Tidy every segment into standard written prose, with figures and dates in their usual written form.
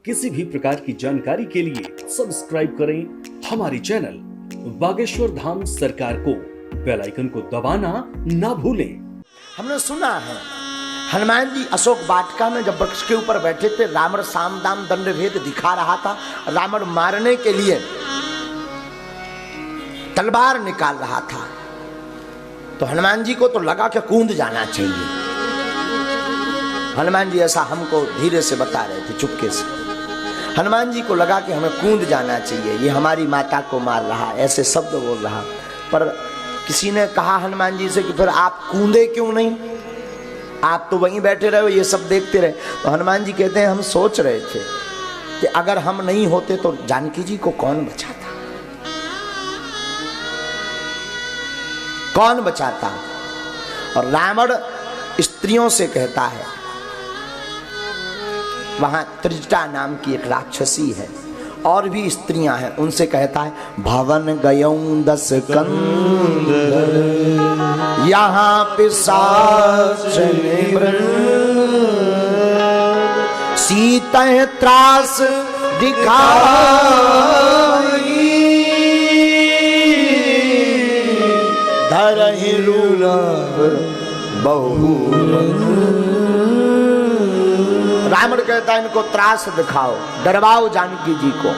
किसी भी प्रकार की जानकारी के लिए सब्सक्राइब करें हमारी चैनल बागेश्वर धाम सरकार को। बेल आइकन को दबाना ना भूलें। हमने सुना है हनुमान जी अशोक वाटिका में जब वृक्ष के ऊपर बैठे थे, रावण साम दाम दंड भेद दिखा रहा था। रावण मारने के लिए तलवार निकाल रहा था, तो हनुमान जी को तो लगा कि कूद जाना चाहिए। हनुमान जी ऐसा हमको धीरे से बता रहे थे, चुपके से। हनुमान जी को लगा कि हमें कूद जाना चाहिए, ये हमारी माता को मार रहा, ऐसे शब्द बोल रहा। पर किसी ने कहा हनुमान जी से कि फिर आप कूदे क्यों नहीं, आप तो वहीं बैठे रहे, ये सब देखते रहे। तो हनुमान जी कहते हैं हम सोच रहे थे कि अगर हम नहीं होते तो जानकी जी को कौन बचाता, कौन बचाता। और रावण स्त्रियों से कहता है, वहां त्रिजटा नाम की एक राक्षसी है, और भी स्त्रियां हैं, उनसे कहता है भवन गयऊं 10 कंद यहाँ पिशाच सीता त्रास दिखाई धरहि रूला बहु। रावण कहता है इनको त्रास दिखाओ, डरवाओ जानकी जी को।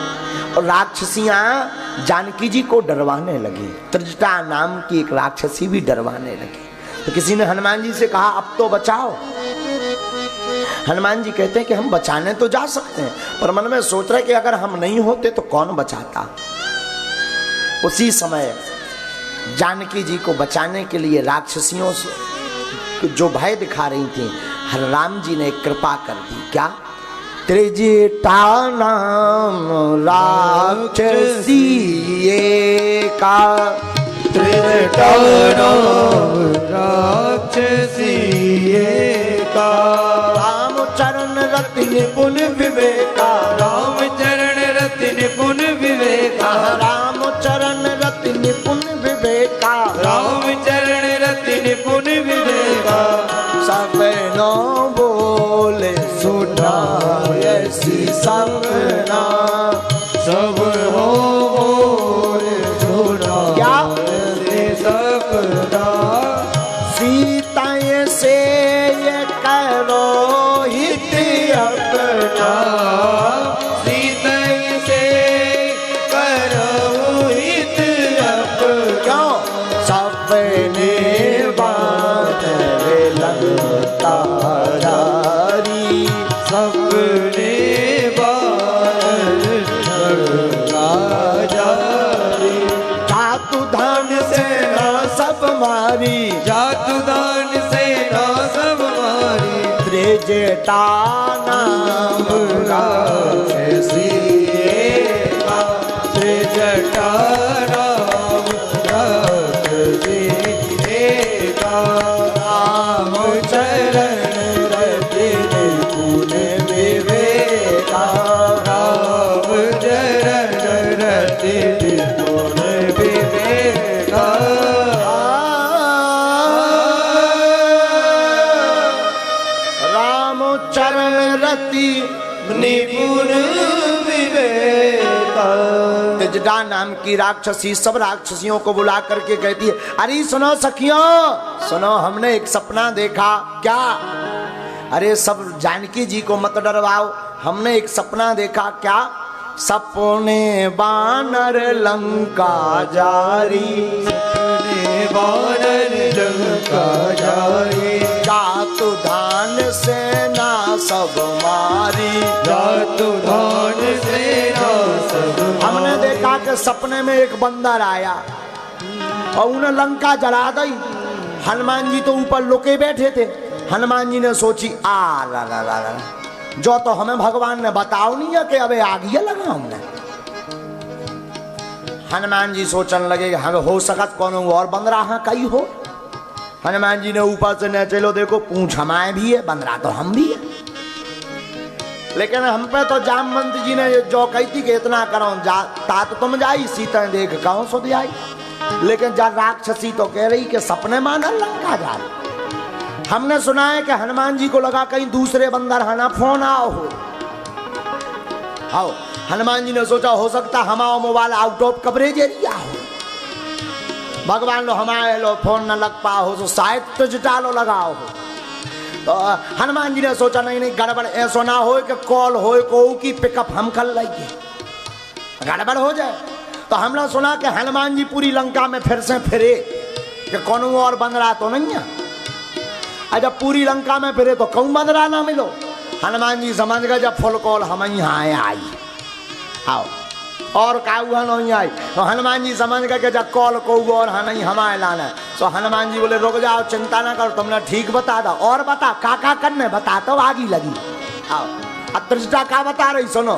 और राक्षसियां जानकी जी को डरवाने लगी। त्रिजटा नाम की एक राक्षसी भी डरवाने लगी। तो किसी ने हनुमान जी से कहा अब तो बचाओ। हनुमान जी कहते हैं कि हम बचाने तो जा सकते हैं, पर मन में सोच रहे कि अगर हम नहीं होते तो कौन बचाता। उसी समय जानकी जी को बचाने के लिए राक्षसियों से जो भय दिखा रही थी, राम जी ने कृपा कर दी। क्या? त्रिजटा नाम राक्षसी का, त्रिजटा नाम राक्षसी का। राम चरण रति निपुण विवेका, राम चरण रति निपुण विवेका, राम चरण रति निपुण विवेका, राम चरण रति निपुण विवेका। सपनो बोले सुना ऐसी सपना, सब हो बोले सुना क्या सपना। सीता से ये करो हित अपना, सीता से करो हित अपना। क्यों? सपने बात लगता जारी, सपने बार जारी। जातु धान से ना सब मारी, जातु दान से ना सब मारी। त्रिजटा नाम राक्षसी का, त्रिजटा नाम राक्षसी का। राम चरण रति निपुण विवेका, राम चरण रति निपुण विवेका। राम चरण रति निपुण विवेका। त्रिजटा नाम की राक्षसी सब राक्षसियों को बुला करके कहती है, अरे सुनो सखियों, सुनो, हमने एक सपना देखा। क्या? अरे सब जानकी जी को मत डरवाओ, हमने एक सपना देखा। क्या? सपने बानर लंका जारी, सपने बानर लंका जारी। जातु धान सेना सब मारी, जातु धान सेना सब हमने देखा कि सपने में एक बंदर आया और उन्हें लंका जला दी। हनुमान जी तो ऊपर लुके बैठे थे। हनुमान जी ने सोची आ ला ला ला ला, जो तो हमें भगवान ने बताओ नहीं है कि अबे आग ये लगा हमने। हनुमान जी सोचने लगे कि हमें हो सकत कौन और बंदरा हाँ कई हो। हनुमान जी ने ऊपर से न चलो देखो पूंछ हमारे भी है, बंदरा तो हम भी है। लेकिन हम पे तो जामवंत जी ने जो कही थी कि इतना करो तात तुम जाई, सीता देख कहो सुध आई। लेकिन जब राक्षसी तो कह रही कि सपने माना लंका जा रही। हमने सुना है कि हनुमान जी को लगा कहीं दूसरे बंदर हना फोन आओ हो। हाँ हनुमान जी ने सोचा हो सकता हमारा mobile out of coverage area हो, भगवान लो हमारे लो फोन न लग पा हो तो शायद त्रिजटा लो लगाओ हो। तो हनुमान जी ने सोचा नहीं नहीं गड़बड़ ऐसा ना हो कि कॉल हो को की पिकअप हम कर लेंगे, गड़बड़ हो जाए। तो हमने सुना कि हनुमान जी पूरी लंका में फिर से फिरे कि कौन और बंदरा तो नहीं है। जब पूरी लंका में फिरे तो कौन बंदरा ना मिलो। हनुमान जी समझ गए जब फुल कॉल हम यहाँ आई आओ और काऊ नहीं आई। तो हनुमान जी समझ गए कि जब कॉल को और हाँ नहीं हमारे लाना। तो हनुमान जी बोले रुक जाओ चिंता ना करो तुमने ठीक बता दो और बता का करने बता तो आगी लगी। आओ अत्रिष्टा का बता रही सुनो।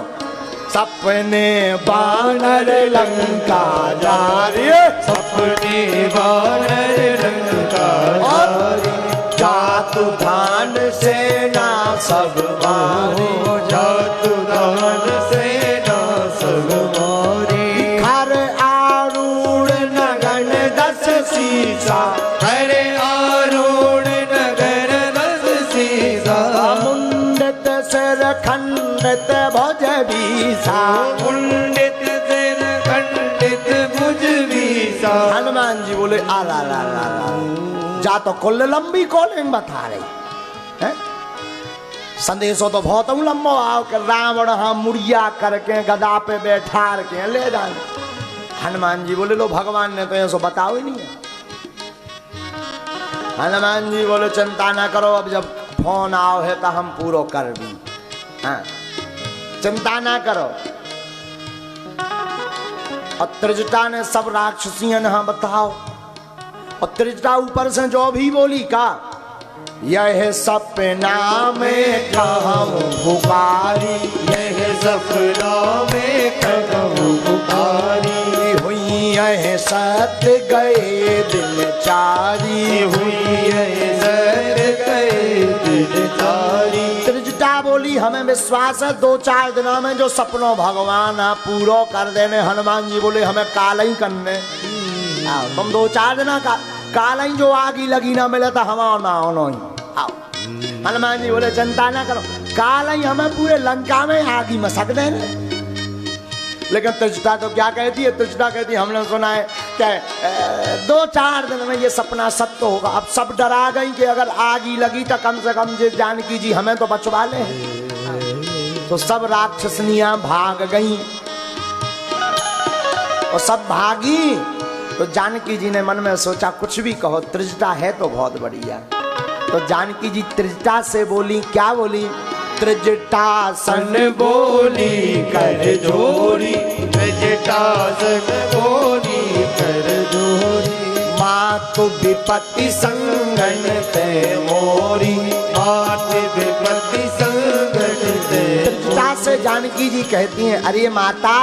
सपने बानर लंका जा रे, सपने बानर लंका जातु धान सेना सब मारे, जातु धान सेना सब मारे। खर आरूढ़ नगन दस सीसा, हरे आरूढ़ नगर दस सीसा। मुंडित सिर खंडित भुज बीसा, मुंडित सिर खंडित भुज बीसा। हनुमान जी बोले आ ला ला ला ला जा तो कुल लंबी कॉलिंग बता रही है। संदेशो तो बहुत लंबो आओ कि रावण हम मुड़िया करके गदा पे बैठार के ले जाए। हनुमान जी बोले लो भगवान ने तो ऐसा बताओ ही नहीं है। हनुमान जी बोले चिंता ना करो अब जब फोन आओ है तो हम पूरा कर भी, हाँ चिंता ना करो। और त्रिजटा ने सब राक्षसियों ने हाँ बताओ। और त्रिजटा ऊपर से जो भी बोली का यह सपना में कहूँ पुकारी, यह सपना में कहूँ पुकारी। हुई यह सत्य गए दिन चारी, हुई यह सत्य गए दिन चारी। त्रिजटा बोली हमें विश्वास है 2-4 दिनों में जो सपनों भगवान आप पूरा कर देने। हनुमान जी बोले हमें काल ही करने, तुम 2-4 दिन का काल ही जो आगी लगी ना मिले तो हमारा ना होना ही। आओ हनुमान जी बोले चिंता ना करो काल ही हमें पूरे लंका में आगी मसक देने। लेकिन त्रिजटा तो क्या कहती है, त्रिजटा कहती है हमने सुना है क्या 2-4 दिन में ये सपना सत्य होगा। अब सब डरा गई कि अगर आगी लगी तो कम से कम जे जानकी जी हमें तो बचवा ले। तो सब राक्षसनियां भाग गई और सब भागी। तो जानकी जी ने मन में सोचा कुछ भी कहो त्रिजटा है तो बहुत बढ़िया। तो जानकी जी त्रिजटा से बोली, क्या बोली? त्रिजटा सन बोली कर जोरी, त्रिजटा सन बोली कर जोरी। मातु विपत्ति संगन ते मोरी, मातु विपत्ति संगन ते। त्रिजटा से जानकी जी कहती हैं अरे माता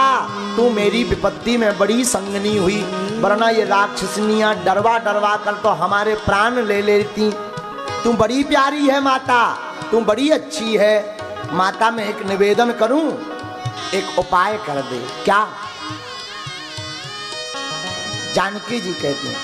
तू मेरी विपत्ति में बड़ी संगनी हुई, वरना ये राक्षसनियां डरवा डरवा कर तो हमारे प्राण ले लेती। तू बड़ी प्यारी है माता, तू बड़ी अच्छी है। माता मैं एक निवेदन करूं, एक उपाय कर दे। क्या? जानकी जी कहती हैं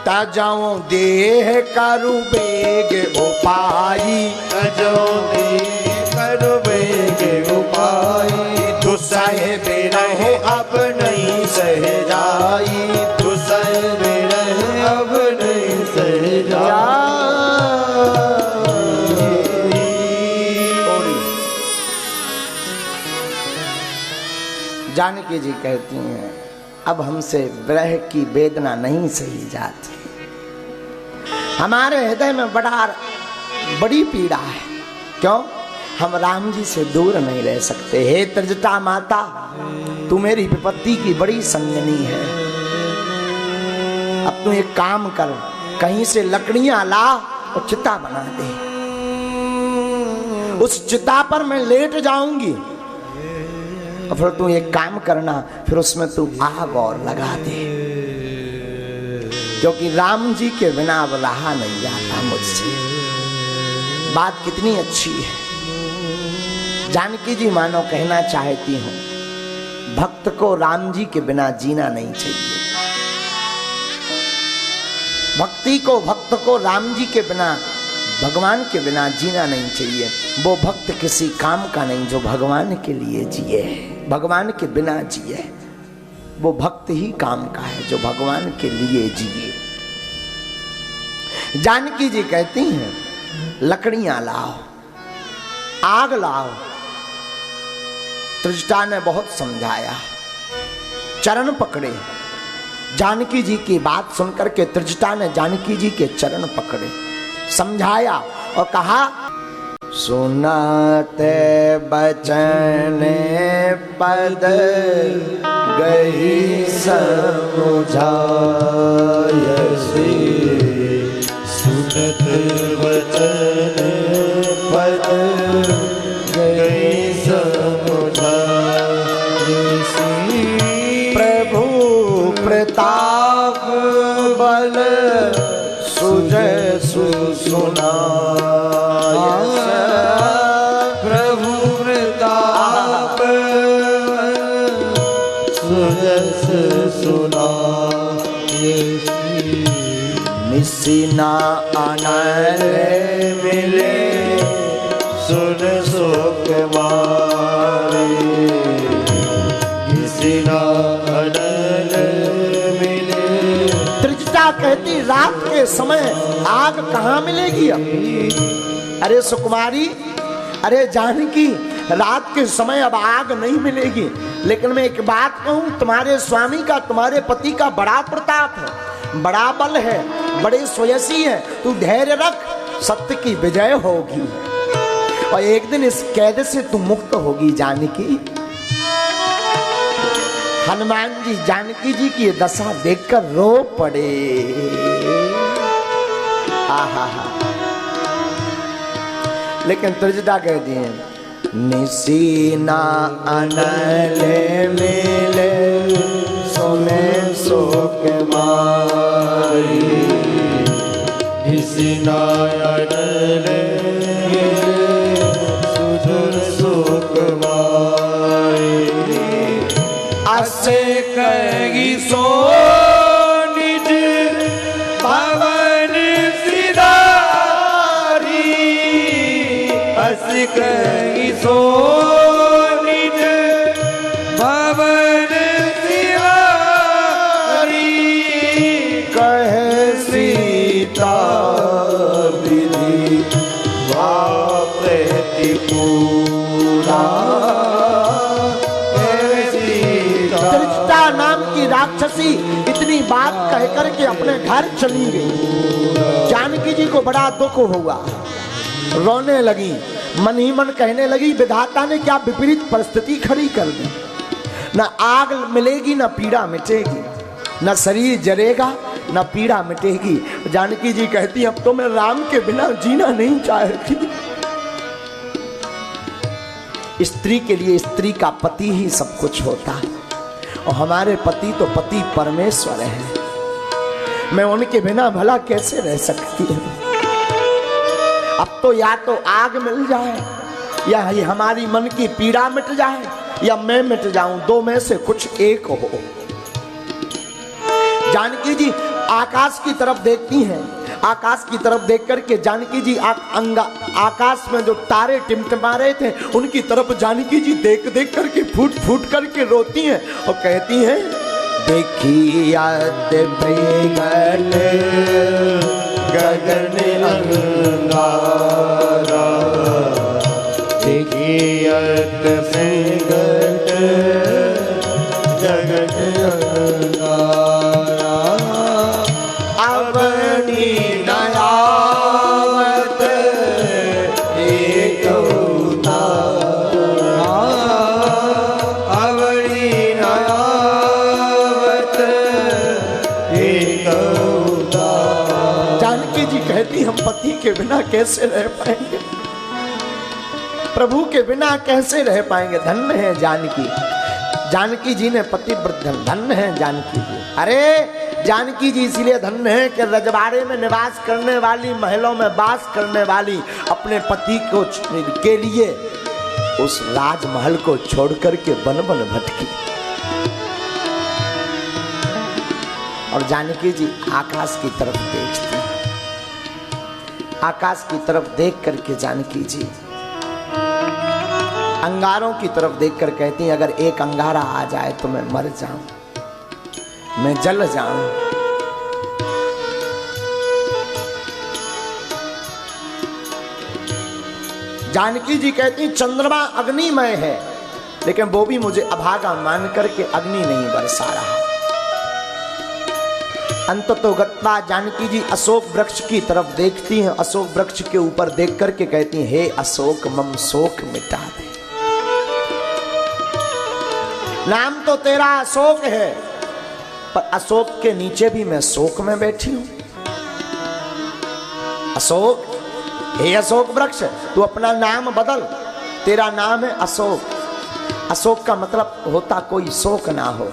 तजो देह करु बेग उपाई, तजो देह करु बेग उपाई। दुसह बिरह अब नहीं सह जाई, दुसह बिरह अब नहीं सह जाई। जानकी जी कहती हैं अब हमसे विरह की वेदना नहीं सही जाती, हमारे हृदय में बड़ी पीड़ा है। क्यों? हम राम जी से दूर नहीं रह सकते। हे त्रिजटा माता तू मेरी विपत्ति की बड़ी संगनी है। अब तू एक काम कर, कहीं से लकड़ियां ला और चिता बना दे। उस चिता पर मैं लेट जाऊंगी और फिर तू एक काम करना, फिर उसमें तू आग और लगा दे, क्योंकि राम जी के बिना अब रहा नहीं जाता मुझसे। बात कितनी अच्छी है। जानकी जी मानो कहना चाहती हूं भक्त को राम जी के बिना जीना नहीं चाहिए। भक्त को राम जी के बिना, भगवान के बिना जीना नहीं चाहिए। वो भक्त किसी काम का नहीं जो भगवान के लिए जिए, भगवान के बिना जिए। वो भक्त ही काम का है जो भगवान के लिए जिए। जानकी जी कहती हैं लकड़ियां लाओ, आग लाओ। त्रिजटा ने बहुत समझाया, चरण पकड़े। जानकी जी की बात सुनकर के त्रिजटा ने जानकी जी के चरण पकड़े, समझाया और कहा सुनाते बचन पद गई समझायसी, सुनत वचन पद गई समझायसी, प्रभु प्रताप बल सुजय सुना, प्रभु प्रताप सुजस सुना, निसीना आनंद मिले सुन सुख मारे, निसीना आनंद मिले। त्रिजटा कहती रात के समय आग कहाँ मिलेगी अब? अरे सुकुमारी, अरे जानकी, रात के समय अब आग नहीं मिलेगी। लेकिन मैं एक बात कहूं, तुम्हारे स्वामी का, तुम्हारे पति का बड़ा प्रताप है, बड़ा बल है, बड़े स्वयसी है। तू धैर्य रख, सत्य की विजय होगी और एक दिन इस कैद से तू मुक्त होगी जानकी। हनुमान जी जानकी जी की दशा देखकर रो पड़े। आहा, लेकिन त्रिजटा कह दिए निसीना अनल मिले सोने शोक मारी, निसीना अनल मिले सुन सुख मारी, असे कही सो निज भवन सिधारी, अस कही सो निज भवन सिधारी, कहे सीता विधि वाप्ति पूरा, त्रिजटा नाम की राक्षसी इतनी बात कह करके अपने घर चली गई। जानकी जी को बड़ा दुख हुआ, रोने लगी, मन ही मन कहने लगी विधाता ने क्या विपरीत परिस्थिति खड़ी कर दी। न आग मिलेगी न पीड़ा मिटेगी, न शरीर जरेगा न पीड़ा मिटेगी। जानकी जी कहती अब तो मैं राम के बिना जीना नहीं चाहती। स्त्री के लिए स्त्री का पति ही सब कुछ होता है और हमारे पति तो पति परमेश्वर है। मैं उनके बिना भला कैसे रह सकती हूँ? अब तो या तो आग मिल जाए या ये हमारी मन की पीड़ा मिट जाए या मैं मिट जाऊं, दो में से कुछ एक हो। जानकी जी आकाश की तरफ देखती हैं, आकाश की तरफ देख करके जानकी जी आकाश में जो तारे टिमटिमा रहे थे उनकी तरफ जानकी जी देख देख करके फूट फूट करके रोती हैं और कहती हैं देखिया गगन अंगारा, देखियत सिंगट जगत अंगारा, अवनी नयावत एक उतारा, अवनी नयावत एक उतारा। जानकी जी कहती हम पति के बिना कैसे रह पाएंगे, प्रभु के बिना कैसे रह पाएंगे। धन्य है जानकी, जानकी जी ने पति धन्य है जानकी जी। अरे जानकी जी इसीलिए धन्य है कि रजवाड़े में निवास करने वाली, महलों में वास करने वाली अपने पति को के लिए उस राजमहल को छोड़ करके वन वन भटकी। और जानकी जी आकाश की तरफ देखती, आकाश की तरफ देख करके जानकी जी अंगारों की तरफ देखकर कहती हैं, अगर एक अंगारा आ जाए तो मैं मर जाऊं, मैं जल जाऊं। जानकी जी कहती चंद्रमा अग्निमय है, लेकिन वो भी मुझे अभागा मान करके अग्नि नहीं बरसा रहा। अंततो गत्वा जानकी जी अशोक वृक्ष की तरफ देखती हैं, अशोक वृक्ष के ऊपर देख करके कहती हैं, हे अशोक मम शोक मिटा दे। नाम तो तेरा अशोक है, पर अशोक के नीचे भी मैं शोक में बैठी हूं। अशोक, हे अशोक वृक्ष, तू अपना नाम बदल, तेरा नाम है अशोक। अशोक का मतलब होता कोई शोक ना हो,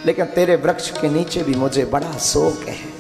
लेकिन तेरे वृक्ष के नीचे भी मुझे बड़ा शोक है।